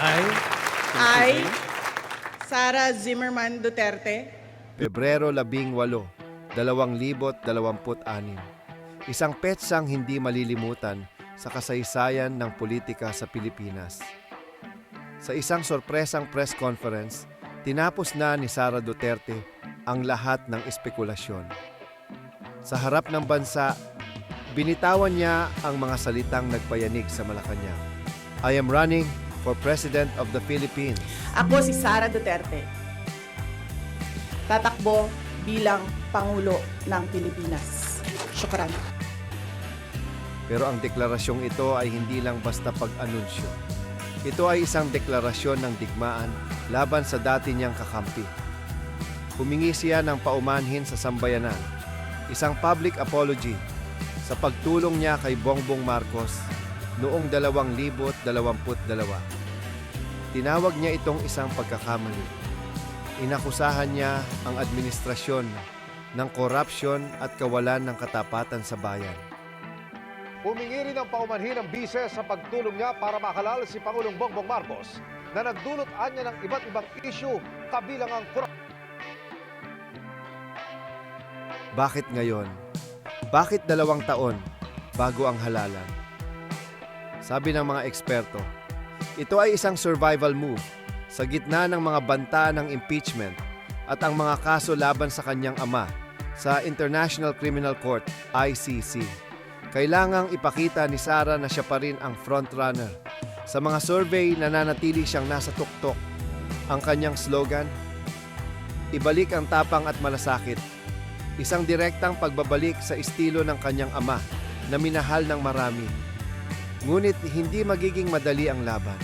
I, I, Sara Zimmerman Duterte, Pebrero 18, 2026. Isang petsang hindi malilimutan sa kasaysayan ng politika sa Pilipinas. Sa isang sorpresang press conference, tinapos na ni Sara Duterte ang lahat ng espekulasyon. Sa harap ng bansa, binitawan niya ang mga salitang nagpayanig sa Malacanang. I am running for President of the Philippines. ako si Sara Duterte. Tatakbo bilang Pangulo ng Pilipinas. Syukran. Pero ang deklarasyong ito ay hindi lang basta pag-anunsyo. Ito ay isang deklarasyon ng digmaan laban sa dati niyang kakampi. Humingi siya ng paumanhin sa sambayanan, isang public apology sa pagtulong niya kay Bongbong Marcos noong 2022. Tinawag niya itong isang pagkakamali. Inakusahan niya ang administrasyon ng korupsyon at kawalan ng katapatan sa bayan. Humingi rin ng paumanhin ng bise sa pagtulong niya para makalal si Pangulong Bongbong Marcos na nagdulot anya ng iba't ibang isyu kabilang ang korupsyon. Bakit ngayon? Bakit 2 taon bago ang halalan? Sabi ng mga eksperto, ito ay isang survival move sa gitna ng mga banta ng impeachment at ang mga kaso laban sa kanyang ama sa International Criminal Court, ICC. Kailangang ipakita ni Sara na siya pa rin ang frontrunner. Sa mga survey, nananatili siyang nasa tuktok. Ang kanyang slogan, ibalik ang tapang at malasakit. Isang direktang pagbabalik sa estilo ng kanyang ama na minahal ng marami. Ngunit hindi magiging madali ang laban.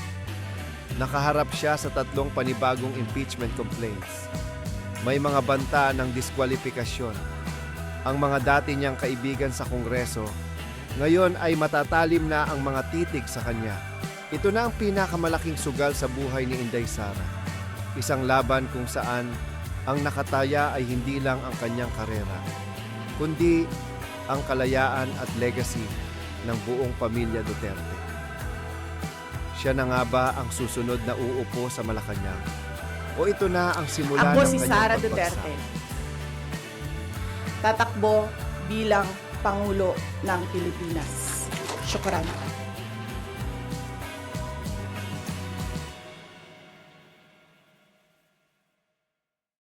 Nakaharap siya sa 3 panibagong impeachment complaints. May mga banta ng diskwalifikasyon. Ang mga dati niyang kaibigan sa Kongreso, ngayon ay matatalim na ang mga titig sa kanya. Ito na ang pinakamalaking sugal sa buhay ni Inday Sara. Isang laban kung saan ang nakataya ay hindi lang ang kanyang karera, kundi ang kalayaan at legacy ng buong pamilya Duterte. Siya na nga ba ang susunod na uupo sa Malacanang? O ito na ang simula Ako ng si kanyang Sara pagbagsak? Duterte. Tatakbo bilang Pangulo ng Pilipinas. Syukran.